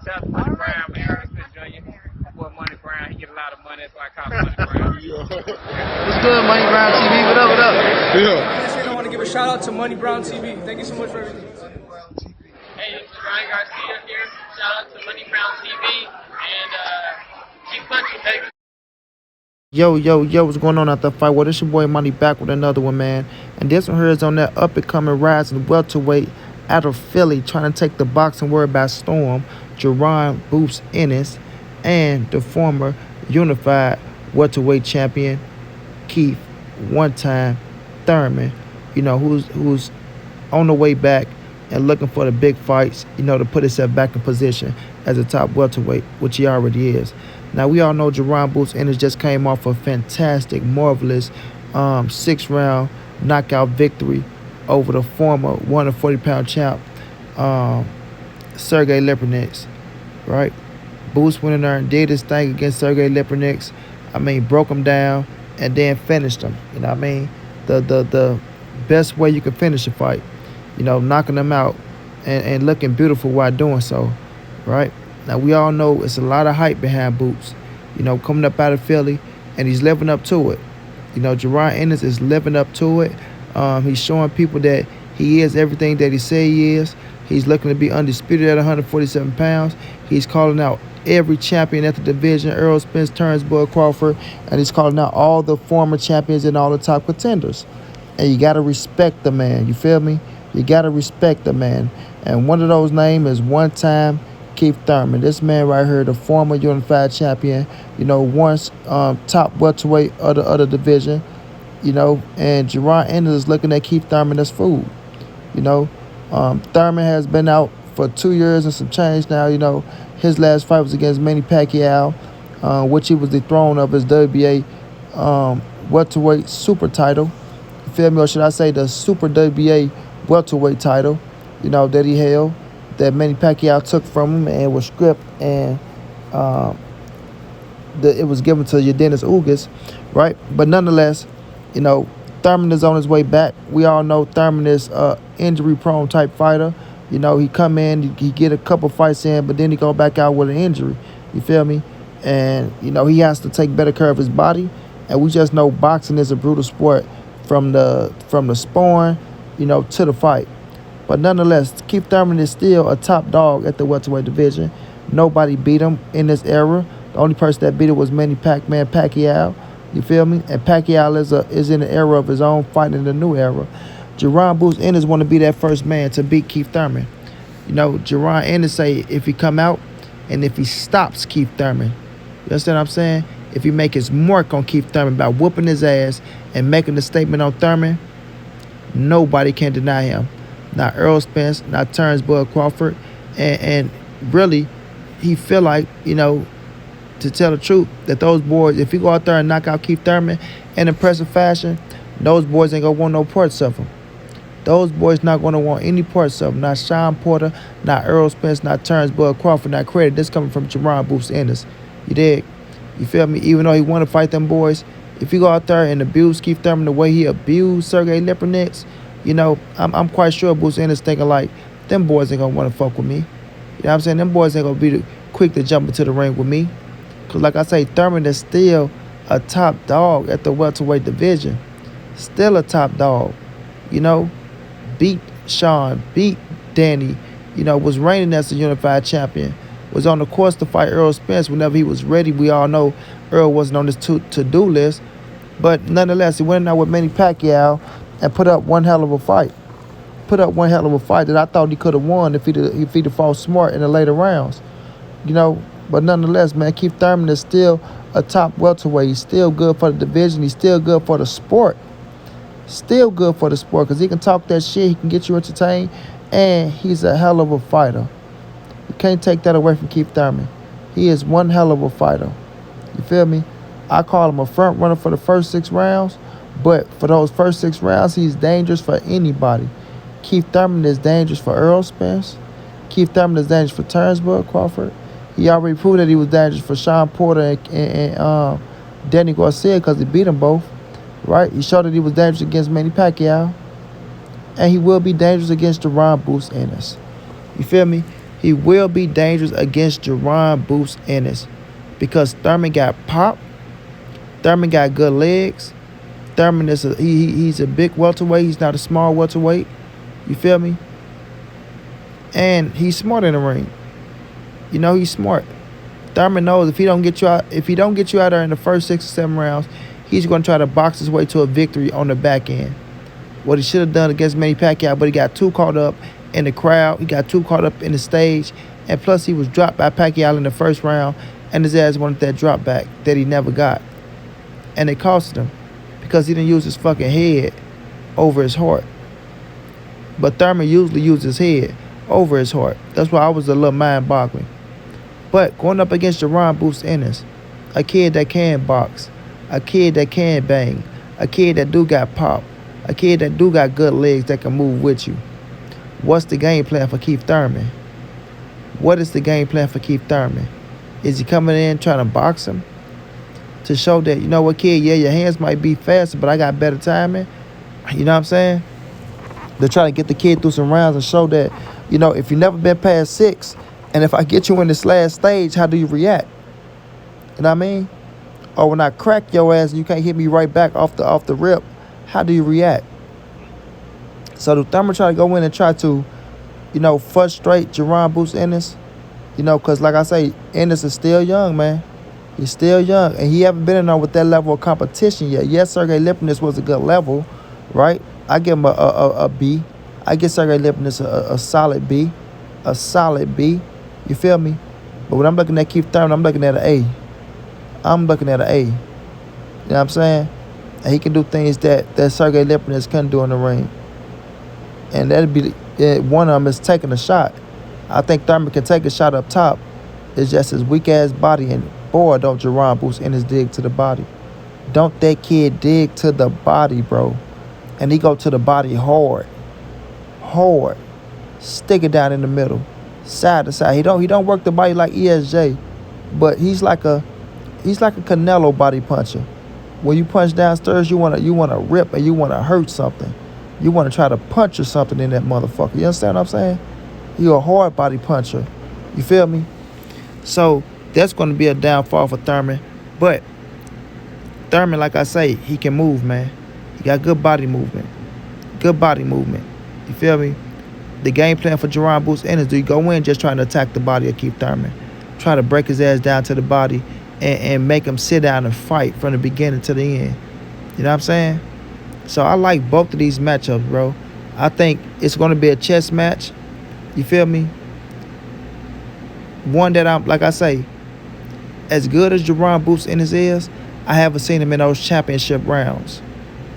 Shout out to Money Brown, man. Earl Spence Jr. My boy Money Brown, he get a lot of money, that's why I call him Money Brown. What's good, Money Brown TV? What up, what up? Yeah. I want to give a shout out to Money Brown TV. Thank you so much for everything. Hey, this is Ryan Garcia here. Shout out to Money Brown TV, and keep punching, baby. Yo, what's going on out the fight? Well, this your boy Money back with another one, man. And this one here is on that up-and-coming rising welterweight out of Philly, trying to take the boxing world by storm, Jaron Ennis, and the former unified welterweight champion, Keith, one-time Thurman, who's on the way back and looking for the big fights, to put himself back in position as a top welterweight, which he already is. Now, we all know Jaron Ennis just came off a fantastic, marvelous 6-round knockout victory over the former 140-pound champ, Sergey Lipinets, right? Boots went in there and did his thing against Sergey Lipinets. Broke him down and then finished him. The best way you can finish a fight, knocking them out and looking beautiful while doing so, right? Now, we all know it's a lot of hype behind Boots, coming up out of Philly, and he's living up to it. Jaron Ennis is living up to it. He's showing people that he is everything that he said he is. He's looking to be undisputed at 147 pounds. He's calling out every champion at the division, Earl Spence, Crawford, and he's calling out all the former champions and all the top contenders. And you got to respect the man, you feel me? You got to respect the man. And one of those names is one-time Keith Thurman. This man right here, the former unified champion, once top welterweight of the other division, and Jaron Ennis is looking at Keith Thurman as food. Thurman has been out for 2 years and some change now. His last fight was against Manny Pacquiao, which he was dethroned of his WBA welterweight super title. You feel me? Or should I say the super WBA welterweight title, that he held, that Manny Pacquiao took from him and was stripped, and it was given to Dennis Ugas, right? But nonetheless, Thurman is on his way back. We all know Thurman is a injury-prone type fighter. He come in, he get a couple fights in, but then he go back out with an injury. You feel me? And, he has to take better care of his body. And we just know boxing is a brutal sport from the sparring, to the fight. But nonetheless, Keith Thurman is still a top dog at the welterweight division. Nobody beat him in this era. The only person that beat him was Manny Pacquiao. You feel me? And Pacquiao is in the era of his own, fighting in the new era. Jaron Ennis want to be that first man to beat Keith Thurman. Jaron Ennis say if he come out and if he stops Keith Thurman, you understand what I'm saying? If he make his mark on Keith Thurman by whooping his ass and making a statement on Thurman, nobody can deny him. Not Earl Spence, not Crawford. And really, he feel like, to tell the truth, that those boys, if he go out there and knock out Keith Thurman in impressive fashion, those boys ain't going to want no parts of him. Those boys not going to want any parts of him. Not Sean Porter, not Earl Spence, not Crawford, not credit. This coming from Jaron Ennis. You dig? You feel me? Even though he want to fight them boys, if you go out there and abuse Keith Thurman the way he abused Sergey Lipinets, I'm quite sure Ennis thinking like, them boys ain't going to want to fuck with me. You know what I'm saying? Them boys ain't going to be quick to jump into the ring with me. Because like I say, Thurman is still a top dog at the welterweight division. Still a top dog. Beat Sean, beat Danny, was reigning as a unified champion. Was on the course to fight Earl Spence whenever he was ready. We all know Earl wasn't on his to-do list. But nonetheless, he went out with Manny Pacquiao and put up one hell of a fight. That I thought he could have won if he'd fought smart in the later rounds. But nonetheless, man, Keith Thurman is still a top welterweight. He's still good for the division. He's still good for the sport. Still good for the sport because he can talk that shit. He can get you entertained. And he's a hell of a fighter. You can't take that away from Keith Thurman. He is one hell of a fighter. You feel me? I call him a front runner for the first 6 rounds. But for those first 6 rounds, he's dangerous for anybody. Keith Thurman is dangerous for Earl Spence. Keith Thurman is dangerous for Crawford. He already proved that he was dangerous for Sean Porter and Danny Garcia because he beat them both, right? He showed that he was dangerous against Manny Pacquiao. And he will be dangerous against Jaron Ennis. You feel me? He will be dangerous against Jaron Boots Ennis because Thurman got pop. Thurman got good legs. Thurman is he's a big welterweight. He's not a small welterweight. You feel me? And he's smart in the ring. You know, he's smart. Thurman knows if he don't get you out there in the first 6 or 7 rounds, he's going to try to box his way to a victory on the back end. What he should have done against Manny Pacquiao, but he got too caught up in the crowd. He got too caught up in the stage. And plus, he was dropped by Pacquiao in the first round, and his ass wanted that drop back that he never got. And it cost him because he didn't use his fucking head over his heart. But Thurman usually uses his head over his heart. That's why I was a little mind-boggling. But going up against Jaron Boots Ennis, a kid that can box, a kid that can bang, a kid that do got pop, a kid that do got good legs that can move with you. What's the game plan for Keith Thurman? What is the game plan for Keith Thurman? Is he coming in trying to box him? To show that, you know what, kid, yeah, your hands might be faster, but I got better timing. You know what I'm saying? They're trying to get the kid through some rounds and show that, you know, if you've never been past 6, and if I get you in this last stage, how do you react? You know what I mean? Or when I crack your ass and you can't hit me right back off the rip, how do you react? So do Thurman try to go in and try to, you know, frustrate Jaron Boots Ennis? You know, because like I say, Ennis is still young, man. He's still young, and he haven't been in there with that level of competition yet. Yes, Sergey Lipinets was a good level, right? I give him a B. I give Sergey Lipinets a solid B. A solid B. You feel me? But when I'm looking at Keith Thurman, I'm looking at an A. I'm looking at an A. You know what I'm saying? And he can do things that Sergey Lipinets couldn't do in the ring. And that'd be one of them is taking a shot. I think Thurman can take a shot up top. It's just his weak-ass body. And, boy, don't Jaron Boots Ennis dig to the body. Don't that kid dig to the body, bro. And he go to the body hard. Hard. Stick it down in the middle. Side to side. He don't work the body like ESJ. But he's like a Canelo body puncher. When you punch downstairs, you wanna rip and you wanna hurt something. You wanna try to punch or something in that motherfucker. You understand what I'm saying? You're a hard body puncher. You feel me? So that's gonna be a downfall for Thurman. But Thurman, like I say, he can move, man. He got good body movement. Good body movement. You feel me? The game plan for Jaron Boots Ennis, do you go in just trying to attack the body of Keith Thurman? Try to break his ass down to the body and make him sit down and fight from the beginning to the end. You know what I'm saying? So I like both of these matchups, bro. I think it's going to be a chess match. You feel me? One that I'm, like I say, as good as Jaron Boots Ennis is, I haven't seen him in those championship rounds.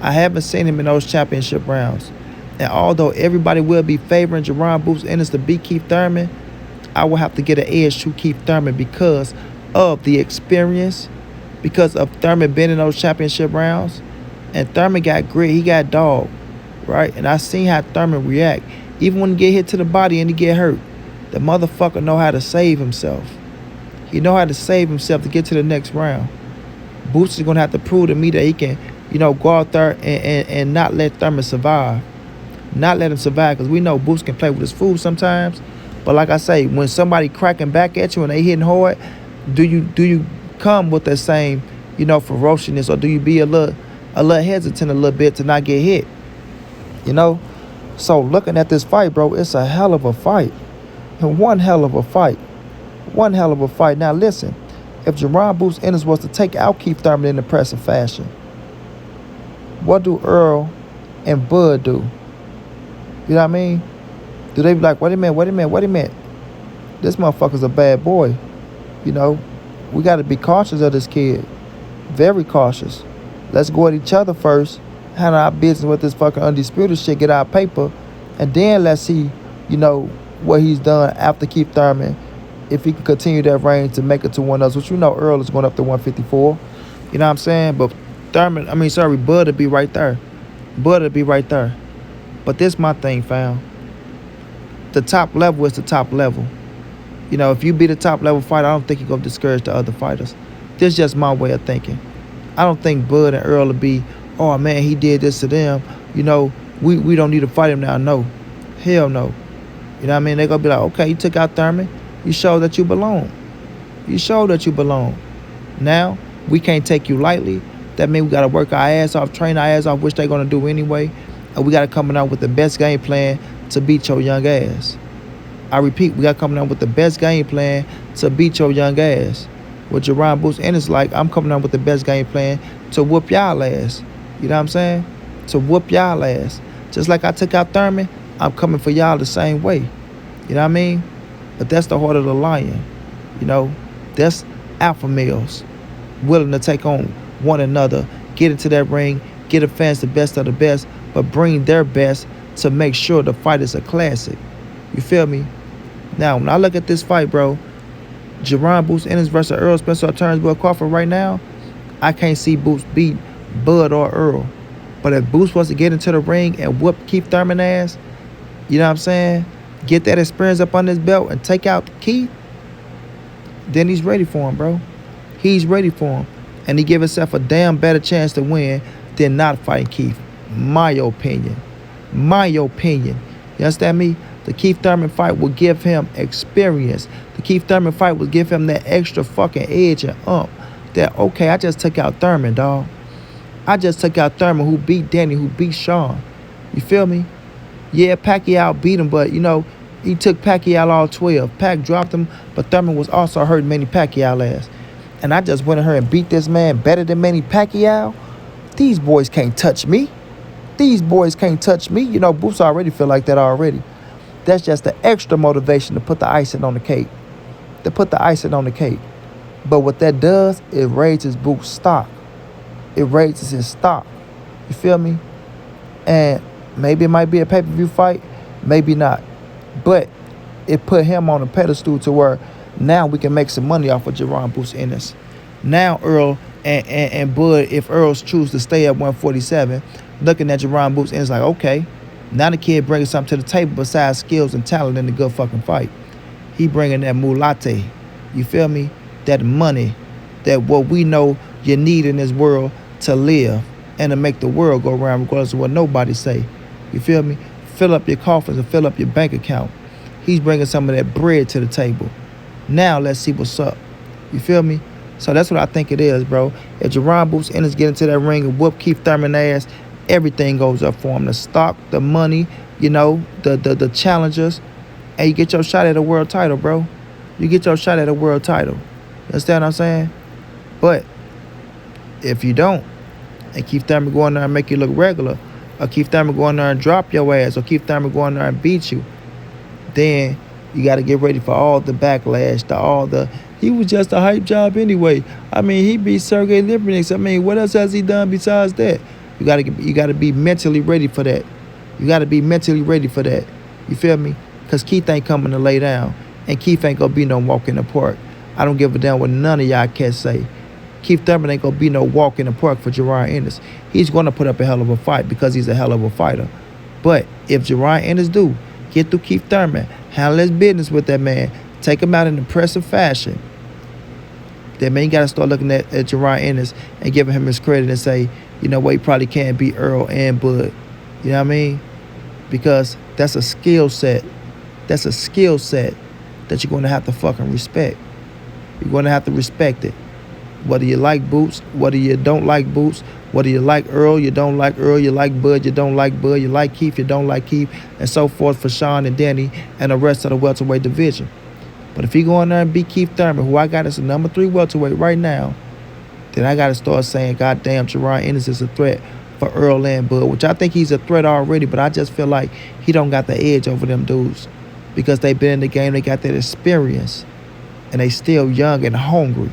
I haven't seen him in those championship rounds. And although everybody will be favoring Jaron Boots Ennis to beat Keith Thurman, I will have to get an edge to Keith Thurman because of the experience, because of Thurman being in those championship rounds. And Thurman got grit, he got dog, right? And I seen how Thurman react. Even when he get hit to the body and he get hurt, the motherfucker know how to save himself. He know how to save himself to get to the next round. Boots is going to have to prove to me that he can, you know, go out there and not let Thurman survive. Not let him survive, because we know Boots can play with his food sometimes. But like I say, when somebody cracking back at you and they hitting hard, do you come with that same, you know, ferociousness, or do you be a little hesitant a little bit to not get hit? You know? So looking at this fight, bro, it's a hell of a fight. And one hell of a fight. One hell of a fight. Now listen, if Jaron Boots Ennis was to take out Keith Thurman in impressive fashion, what do Earl and Bud do? You know what I mean? Do they be like, wait a minute. This motherfucker's a bad boy. You know, we got to be cautious of this kid. Very cautious. Let's go at each other first, handle our business with this fucking undisputed shit, get our paper, and then let's see, you know, what he's done after Keith Thurman, if he can continue that reign to make it to one of us, which you know Earl is going up to 154. You know what I'm saying? But Bud will be right there. Bud will be right there. But this my thing, fam. The top level is the top level. You know, if you be the top level fighter, I don't think you're going to discourage the other fighters. This is just my way of thinking. I don't think Bud and Earl will be, oh man, he did this to them. You know, we don't need to fight him now. No. Hell no. You know what I mean? They're going to be like, okay, you took out Thurman. You showed that you belong. You showed that you belong. Now, we can't take you lightly. That means we got to work our ass off, train our ass off, which they're going to do anyway. And we got to come out with the best game plan to beat your young ass. I repeat, we got to come out with the best game plan to beat your young ass. With Jaron Boots Ennis, like, I'm coming out with the best game plan to whoop y'all ass. You know what I'm saying? To whoop y'all ass. Just like I took out Thurman, I'm coming for y'all the same way. You know what I mean? But that's the heart of the lion. You know, that's alpha males willing to take on one another, get into that ring, get the fans the best of the best, but bring their best to make sure the fight is a classic. You feel me? Now, when I look at this fight, bro, Jaron Boots Ennis versus Earl Spence or Crawford right now, I can't see Boots beat Bud or Earl. But if Boots was to get into the ring and whoop Keith Thurman ass, you know what I'm saying? Get that experience up on his belt and take out Keith, then he's ready for him, bro. He's ready for him. And he give himself a damn better chance to win than not fighting Keith. My opinion. My opinion. You understand me? The Keith Thurman fight will give him experience. The Keith Thurman fight will give him that extra fucking edge and that, okay, I just took out Thurman, dog. I just took out Thurman, who beat Danny, who beat Sean. You feel me? Yeah, Pacquiao beat him, but, you know, he took Pacquiao all 12. Pac dropped him, but Thurman was also hurting Manny Pacquiao ass. And I just went in here and beat this man better than Manny Pacquiao. These boys can't touch me. These boys can't touch me. You know, Boots already feel like that already. That's just the extra motivation to put the icing on the cake. To put the icing on the cake. But what that does, it raises Boots' stock. It raises his stock. You feel me? And maybe it might be a pay-per-view fight. Maybe not. But it put him on a pedestal to where now we can make some money off of Jaron Boots Ennis. Now Earl and Bud, if Earl's choose to stay at 147, looking at Jaron Boots Ennis like, okay, now the kid bringing something to the table besides skills and talent in the good fucking fight. He bringing that mulate. You feel me? That money. That what we know you need in this world to live and to make the world go around regardless of what nobody say. You feel me? Fill up your coffers and fill up your bank account. He's bringing some of that bread to the table. Now let's see what's up. You feel me? So that's what I think it is, bro. If Jaron Boots Ennis get into that ring and whoop Keith Thurman ass, everything goes up for him. The stock, the money, you know, the challengers. And you get your shot at a world title, bro. You get your shot at a world title. You understand what I'm saying? But if you don't, and Keith Thurman go in there and make you look regular, or Keith Thurman go in there and drop your ass, or Keith Thurman go in there and beat you, then you got to get ready for all the backlash, he was just a hype job anyway. I mean, he beat Sergey Lipinets. I mean, what else has he done besides that? You got to be mentally ready for that. You got to be mentally ready for that. You feel me? Because Keith ain't coming to lay down. And Keith ain't going to be no walk in the park. I don't give a damn what none of y'all cats say. Keith Thurman ain't going to be no walk in the park for Jaron Ennis. He's going to put up a hell of a fight because he's a hell of a fighter. But if Jaron Ennis do get through Keith Thurman, handle his business with that man, take him out in impressive fashion, then man, you got to start looking at Jaron Ennis and giving him his credit and say, you know what, he probably can't beat Earl and Bud. You know what I mean? Because that's a skill set. That's a skill set that you're going to have to fucking respect. You're going to have to respect it. Whether you like Boots, whether you don't like Boots, whether you like Earl, you don't like Earl, you like Bud, you don't like Bud, you like Keith, you don't like Keith, and so forth for Sean and Danny and the rest of the welterweight division. But if he go in there and beat Keith Thurman, who I got as the number 3 welterweight right now, then I got to start saying, goddamn, Jaron Ennis is a threat for Earl and Bud, which I think he's a threat already, but I just feel like he don't got the edge over them dudes because they been in the game, they got that experience, and they still young and hungry.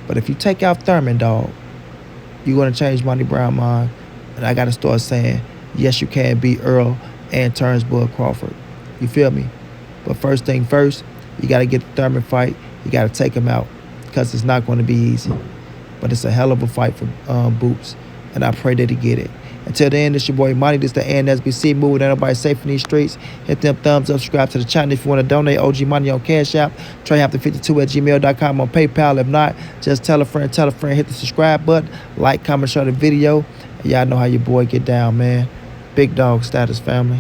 But if you take out Thurman, dog, you're going to change Money Brown's mind, and I got to start saying, yes, you can beat Earl and Bud Crawford. You feel me? But first thing first, you got to get the Thurman fight. You got to take him out because it's not going to be easy. But it's a hell of a fight for Boots, and I pray that he get it. Until then, this your boy Money. This the NSBC. Moving everybody safe in these streets. Hit them thumbs up. Subscribe to the channel if you want to donate. OG Money on Cash App. TreyHampton52@gmail.com on PayPal. If not, just tell a friend. Hit the subscribe button. Like, comment, share the video. Y'all know how your boy get down, man. Big dog status, family.